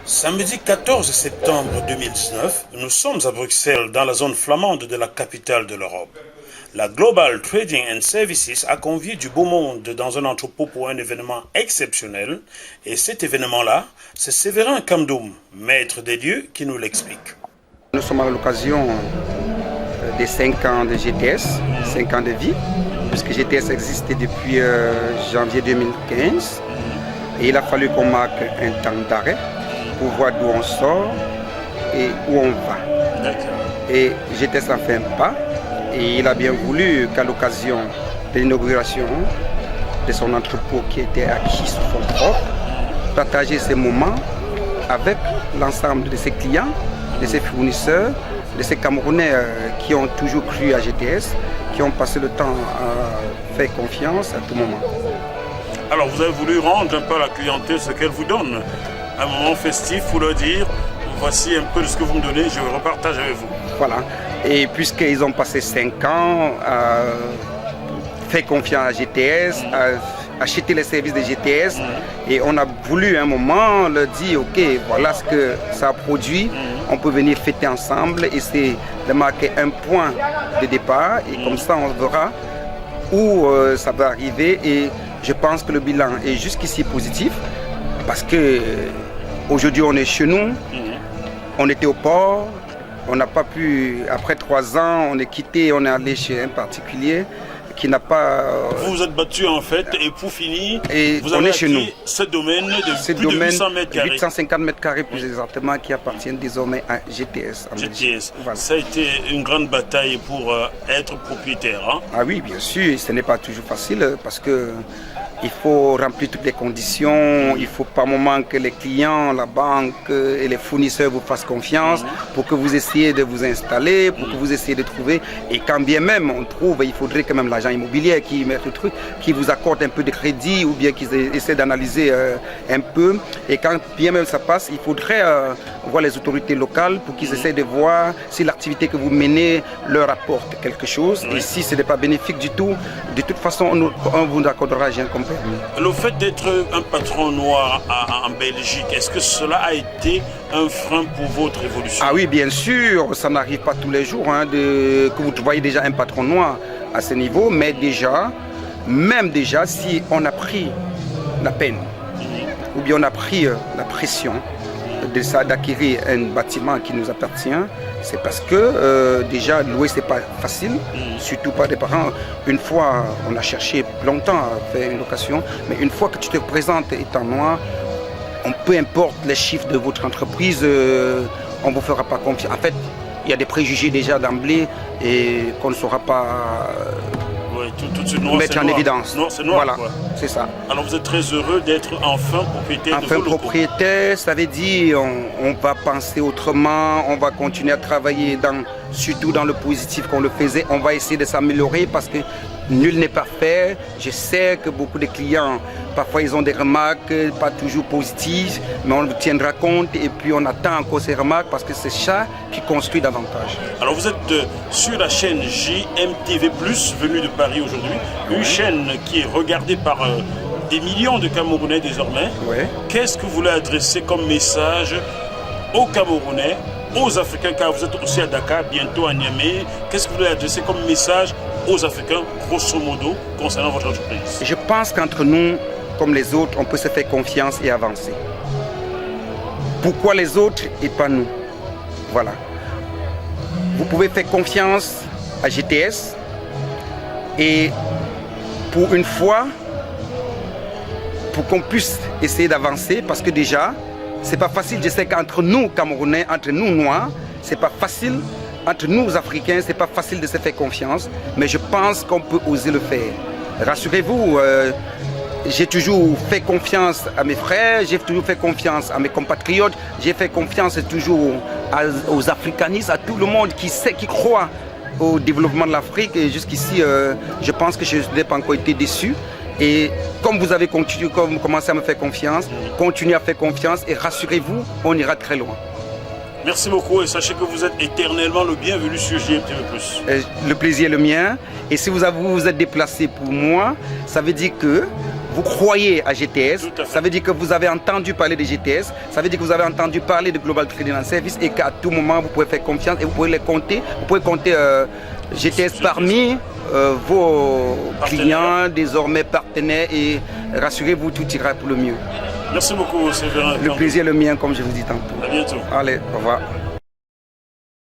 Samedi 14 septembre 2019, nous sommes à Bruxelles, dans la zone flamande de la capitale de l'Europe. La Global Trading and Services a convié du beau monde dans un entrepôt pour un événement exceptionnel. Et cet événement-là, c'est Séverin Kamdoum, maître des lieux, qui nous l'explique. Nous sommes à l'occasion des 5 ans de GTS, 5 ans de vie, puisque GTS existait depuis janvier 2015. Et il a fallu qu'on marque un temps d'arrêt pour voir d'où on sort et où on va. Et GTS a fait un pas. Et il a bien voulu qu'à l'occasion de l'inauguration de son entrepôt qui était acquis sous fonds propres, partager ces moments avec l'ensemble de ses clients, de ses fournisseurs, de ces Camerounais qui ont toujours cru à GTS, qui ont passé le temps à faire confiance à tout moment. Alors vous avez voulu rendre un peu à la clientèle ce qu'elle vous donne. Un moment festif, pour leur dire, voici un peu de ce que vous me donnez, je repartage avec vous. Voilà. Et puisqu'ils ont passé 5 ans à faire confiance à GTS, à acheter les services de GTS, et on a voulu à un moment leur dire, ok, voilà ce que ça a produit, on peut venir fêter ensemble, et c'est de marquer un point de départ, et comme ça on verra où ça va arriver, et je pense que le bilan est jusqu'ici positif, parce que aujourd'hui on est chez nous, on était au port, on n'a pas pu, après 3 ans, on est quitté, on est allé chez un particulier qui n'a pas... Vous vous êtes battu en fait, et pour finir, et vous on avez est chez nous. Ce domaine de plus de 800 mètres carrés. 850 mètres carrés plus exactement, qui appartiennent désormais à GTS. GTS, voilà. Ça a été une grande bataille pour être propriétaire. Hein? Ah oui, bien sûr, ce n'est pas toujours facile parce que il faut remplir toutes les conditions, il faut par moment que les clients, la banque et les fournisseurs vous fassent confiance pour que vous essayiez de vous installer, pour que vous essayiez de trouver. Et quand bien même on trouve, il faudrait quand même l'agent immobilier qui mette le truc, qui vous accorde un peu de crédit ou bien qui essaie d'analyser un peu. Et quand bien même ça passe, il faudrait voir les autorités locales pour qu'ils essaient de voir si l'activité que vous menez leur apporte quelque chose. Et si ce n'est pas bénéfique du tout, de toute façon on vous accordera un compagnie. Le fait d'être un patron noir en Belgique, est-ce que cela a été un frein pour votre évolution? Ah oui, bien sûr, ça n'arrive pas tous les jours que vous voyez déjà un patron noir à ce niveau, mais même déjà, si on a pris la peine, ou bien on a pris la pression d'acquérir un bâtiment qui nous appartient, c'est parce que déjà louer c'est pas facile, surtout pas des parents. Une fois, on a cherché longtemps à faire une location, mais une fois que tu te présentes étant noir, peu importe les chiffres de votre entreprise, on ne vous fera pas confiance. En fait, il y a des préjugés déjà d'emblée et qu'on ne saura pas tout de suite noir, mettre en évidence. C'est noir, voilà, c'est ça. Alors vous êtes très heureux d'être enfin propriétaire de vos locaux. Enfin propriétaire, ça veut dire on va penser autrement, on va continuer à travailler surtout dans le positif qu'on le faisait. On va essayer de s'améliorer parce que nul n'est parfait. Je sais que beaucoup de clients, parfois ils ont des remarques pas toujours positives, mais on tiendra compte et puis on attend encore ces remarques parce que c'est ça qui construit davantage. Alors vous êtes sur la chaîne JMTV+, venue de Paris aujourd'hui, une chaîne qui est regardée par des millions de Camerounais désormais. Qu'est-ce que vous voulez adresser comme message aux Camerounais, aux Africains, car vous êtes aussi à Dakar, bientôt à Niamey? Qu'est-ce que vous voulez adresser comme message aux Africains, grosso modo, concernant votre entreprise? Je pense qu'entre nous, comme les autres, on peut se faire confiance et avancer. Pourquoi les autres et pas nous? Voilà. Vous pouvez faire confiance à GTS et pour une fois, pour qu'on puisse essayer d'avancer, parce que déjà, c'est pas facile. Je sais qu'entre nous, Camerounais, entre nous, Noirs, c'est pas facile. Entre nous, Africains, c'est pas facile de se faire confiance, mais je pense qu'on peut oser le faire. Rassurez-vous, j'ai toujours fait confiance à mes frères, j'ai toujours fait confiance à mes compatriotes, j'ai fait confiance toujours aux africanistes, à tout le monde qui sait, qui croit au développement de l'Afrique. Et jusqu'ici, je pense que je n'ai pas encore été déçu. Et comme vous avez commencé à me faire confiance, continuez à faire confiance et rassurez-vous, on ira très loin. Merci beaucoup et sachez que vous êtes éternellement le bienvenu sur JMTV+. Le plaisir est le mien. Et si vous êtes déplacé pour moi, ça veut dire que vous croyez à GTS, ça veut dire que vous avez entendu parler de GTS, ça veut dire que vous avez entendu parler de Global Trading and Service et qu'à tout moment vous pouvez faire confiance et vous pouvez les compter. Vous pouvez compter GTS parmi vos clients, désormais partenaires, et rassurez-vous, tout ira pour le mieux. Merci beaucoup, Séverin. Le plaisir est le mien, comme je vous dis tantôt. À bientôt. Allez, au revoir.